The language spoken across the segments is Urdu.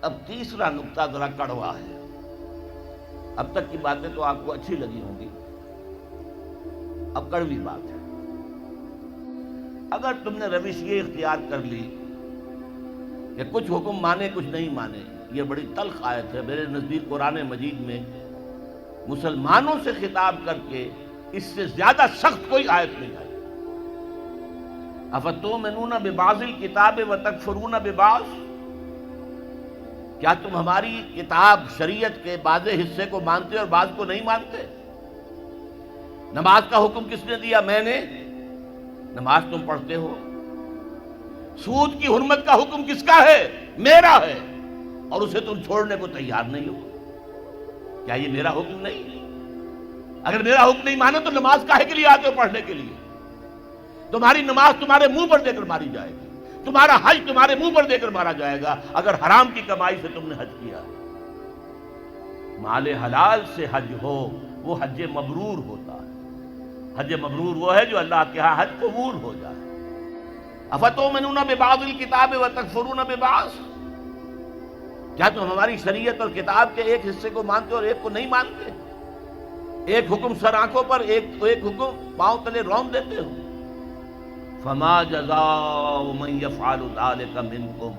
اب تیسرا نقطہ ذرا کڑوا ہے. اب تک کی باتیں تو آپ کو اچھی لگی ہوں گی، اب کڑوی بات ہے. اگر تم نے روش یہ اختیار کر لی کہ کچھ حکم مانے کچھ نہیں مانے، یہ بڑی تلخ آیت ہے. میرے نزدیک قرآن مجید میں مسلمانوں سے خطاب کر کے اس سے زیادہ سخت کوئی آیت نہیں آئی. افتؤمنون ببعض الکتاب وتکفرون ببعض، کیا تم ہماری کتاب شریعت کے بعض حصے کو مانتے اور بعض کو نہیں مانتے؟ نماز کا حکم کس نے دیا؟ میں نے. نماز تم پڑھتے ہو. سود کی حرمت کا حکم کس کا ہے؟ میرا ہے، اور اسے تم چھوڑنے کو تیار نہیں ہو. کیا یہ میرا حکم نہیں؟ اگر میرا حکم نہیں مانے تو نماز کاہے کے لیے آتے ہو؟ پڑھنے کے لیے. تمہاری نماز تمہارے منہ پر دے کر ماری جائے گی، تمہارا حج تمہارے منہ پر دے کر مارا جائے گا اگر حرام کی کمائی سے تم نے حج کیا. مال حلال سے حج ہو وہ حج مبرور ہوتا ہے. حج مبرور وہ ہے جو اللہ کے ہاں حج قبول ہو جائے. افتؤمنون ببعض الکتاب وتکفرون ببعض، کیا تم ہماری شریعت اور کتاب کے ایک حصے کو مانتے اور ایک کو نہیں مانتے؟ ایک حکم سر آنکھوں پر، ایک حکم پاؤں تلے رون دیتے ہو. فما جزاء من يفعل ذلك منكم،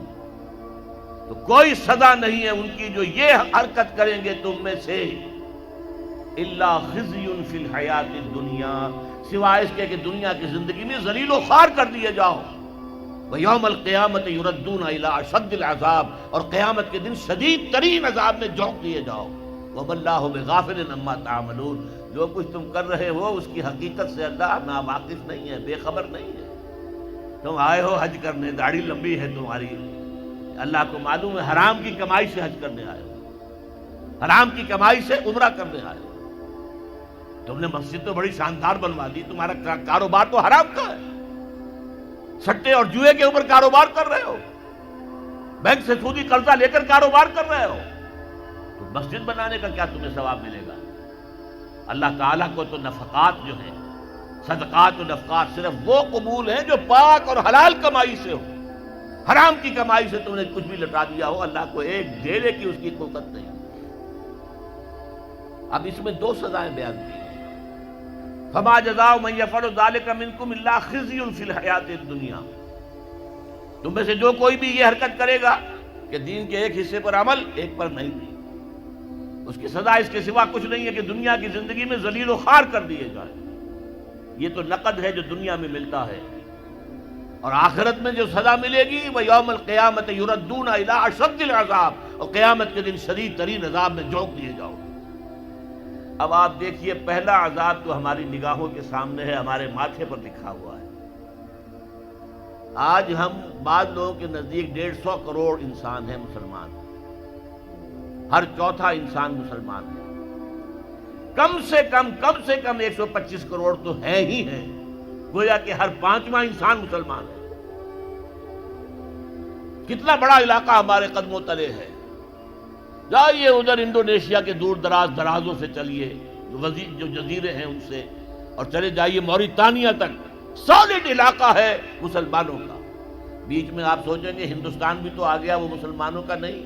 تو کوئی سزا نہیں ہے ان کی جو یہ حرکت کریں گے تم میں سے، الا خزي في الحیات الدنیا، سوائے اس کے کہ دنیا کی زندگی میں ذلیل و خوار کر دیے جاؤ. ویوم القیامت یردون الی اشد العذاب، اور قیامت کے دن شدید ترین عذاب میں جھونک دیے جاؤ. وما اللہ بغافل عما تعملون، جو کچھ تم کر رہے ہو اس کی حقیقت سے اللہ ناواقف نہیں ہے، بے خبر نہیں ہے. تم آئے ہو حج کرنے، داڑھی لمبی ہے تمہاری، اللہ کو معلوم ہے حرام کی کمائی سے حج کرنے آئے ہو، حرام کی کمائی سے عمرہ کرنے آئے ہو. تم نے مسجد تو بڑی شاندار بنوا دی، تمہارا کاروبار تو حرام کا ہے، سٹے اور جوئے کے اوپر کاروبار کر رہے ہو، بینک سے سودی قرضہ لے کر کاروبار کر رہے ہو. تو مسجد بنانے کا کیا تمہیں ثواب ملے گا؟ اللہ تعالیٰ کو تو نفقات جو ہیں، صدقات و نفقات، صرف وہ قبول ہیں جو پاک اور حلال کمائی سے ہو. حرام کی کمائی سے تم نے کچھ بھی لٹا دیا ہو، اللہ کو ایک ڈیرے کی اس کی قوت نہیں. اب اس میں دو سزائیں بیان کی ہیں. فما جزاء من يفعل ذلك منكم الا خزي في الحیات الدنیا، تم میں سے جو کوئی بھی یہ حرکت کرے گا کہ دین کے ایک حصے پر عمل ایک پر نہیں، اس کی سزا اس کے سوا کچھ نہیں ہے کہ دنیا کی زندگی میں ذلیل و خوار کر دیے جائے. یہ تو نقد ہے جو دنیا میں ملتا ہے، اور آخرت میں جو سزا ملے گی وہ یوم القیامت یردون الی اشد العذاب، اور قیامت کے دن شدید ترین عذاب میں جھونک دیے جاؤ. اب آپ دیکھیے، پہلا عذاب تو ہماری نگاہوں کے سامنے ہے، ہمارے ماتھے پر لکھا ہوا ہے. آج ہم بعض لوگوں کے نزدیک 150 کروڑ انسان ہیں مسلمان، ہر چوتھا انسان مسلمان ہے. کم سے کم 125 کروڑ تو ہے ہی ہیں، گویا کہ ہر 5واں انسان مسلمان ہے. کتنا بڑا علاقہ ہمارے قدموں تلے ہے. جائیے ادھر انڈونیشیا کے دور درازوں سے چلیے، جو جزیرے ہیں ان سے، اور چلے جائیے موریتانیہ تک، سالڈ علاقہ ہے مسلمانوں کا. بیچ میں آپ سوچیں گے ہندوستان بھی تو آ گیا، وہ مسلمانوں کا نہیں.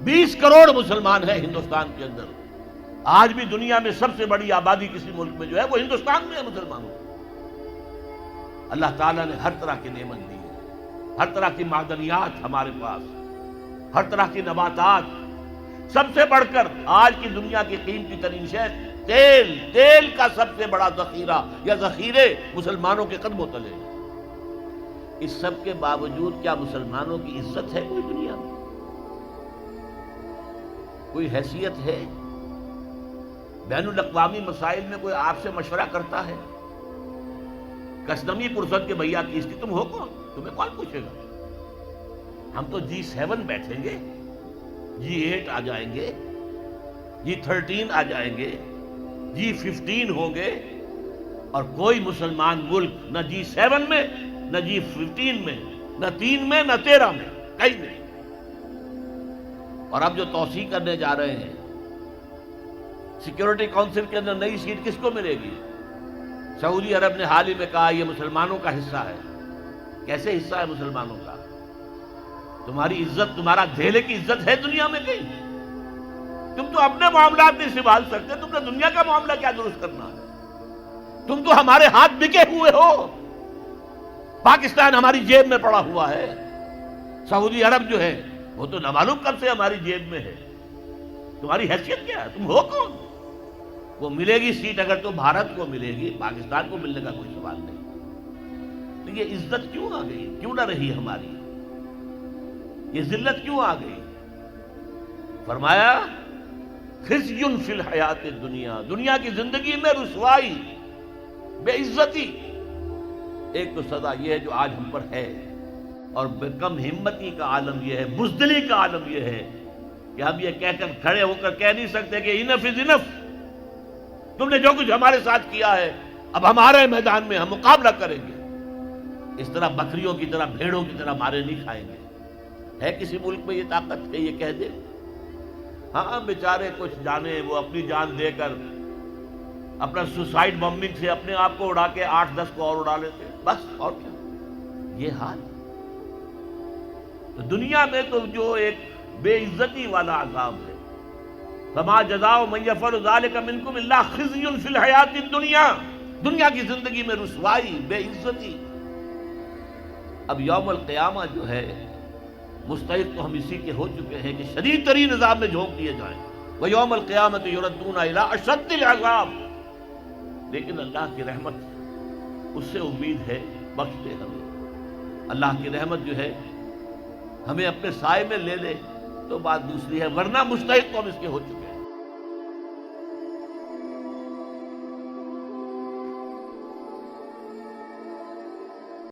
20 کروڑ مسلمان ہیں ہندوستان کے اندر. آج بھی دنیا میں سب سے بڑی آبادی کسی ملک میں جو ہے وہ ہندوستان میں ہے مسلمانوں. اللہ تعالیٰ نے ہر طرح کی نعمت دی ہے، ہر طرح کی معدنیات ہمارے پاس، ہر طرح کی نباتات. سب سے بڑھ کر آج کی دنیا کی قیمتی ترین شے تیل کا سب سے بڑا ذخیرہ یا ذخیرے مسلمانوں کے قدموں تلے. اس سب کے باوجود کیا مسلمانوں کی عزت ہے کوئی دنیا میں؟ کوئی حیثیت ہے؟ بین الاقوامی مسائل میں کوئی آپ سے مشورہ کرتا ہے؟ کسنمی پرسد کے بھیا کی اس کی تم ہو کون؟ تمہیں کون پوچھے گا؟ ہم تو G7 بیٹھیں گے، G8 آ جائیں گے، G13 آ جائیں گے، G15 ہوں گے، اور کوئی مسلمان ملک نہ G7 میں، نہ G15 میں، نہ 3 میں، نہ 13 میں، کہیں نہیں. اور اب جو توسیع کرنے جا رہے ہیں، سیکیورٹی کونسل کے اندر نئی سیٹ کس کو ملے گی؟ سعودی عرب نے حال ہی میں کہا یہ مسلمانوں کا حصہ ہے. کیسے حصہ ہے مسلمانوں کا؟ تمہاری عزت، تمہارا دھیلے کی عزت ہے دنیا میں کہیں؟ تم تو اپنے معاملات نہیں سنبھال سکتے، تم نے دنیا کا معاملہ کیا درست کرنا ہے؟ تم تو ہمارے ہاتھ بکے ہوئے ہو، پاکستان ہماری جیب میں پڑا ہوا ہے، سعودی عرب جو ہے وہ تو نہ معلوم کب سے ہماری جیب میں ہے، تمہاری حیثیت کیا ہے؟ تم ہو کون؟ وہ ملے گی سیٹ اگر تو بھارت کو ملے گی، پاکستان کو ملنے کا کوئی سوال نہیں۔ تو یہ عزت کیوں آ گئی؟ کیوں نہ رہی ہماری؟ یہ ذلت کیوں آ گئی؟ فرمایا خزی فی الحیات الدنیا، دنیا کی زندگی میں رسوائی، بے عزتی۔ ایک تو سزا یہ ہے جو آج ہم پر ہے، اور کم ہمتی کا عالم یہ ہے، بزدلی کا عالم یہ ہے کہ ہم یہ کہہ کر کھڑے ہو کر کہہ نہیں سکتے کہ انف از انف، تم نے جو کچھ ہمارے ساتھ کیا ہے اب ہمارے میدان میں ہم مقابلہ کریں گے۔ اس طرح بکریوں کی طرح، بھیڑوں کی طرح مارے نہیں کھائیں گے۔ ہے کسی ملک میں یہ طاقت کہ یہ کہہ دے؟ ہاں بیچارے کچھ جانے وہ اپنی جان دے کر اپنا سوسائڈ بمبنگ سے اپنے آپ کو اڑا کے 8-10 کو اور اڑا لیتے، بس اور کیا؟ یہ حال تو دنیا میں تو جو ایک بے عزتی والا عذاب ہے، فما جزاء من یفعل ذلک منکم الا خزی فی الحیات الدنیا، دنیا کی زندگی میں رسوائی، بے عزتی۔ اب یوم القیامہ جو ہے مستحق تو ہم اسی کے ہو چکے ہیں کہ شدید ترین عذاب میں جھونک دیے جائیں، وَيَوْمَ الْقِيَامَةِ يُرَدُّونَ إِلَىٰ أَشَدِّ الْعَذَابِ۔ لیکن اللہ کی رحمت، اس سے امید ہے، بخش دے ہمیں۔ اللہ کی رحمت جو ہے ہمیں اپنے سائے میں لے لے تو بات دوسری ہے، ورنہ مستحق تو ہم اس کے ہو چکے ہیں۔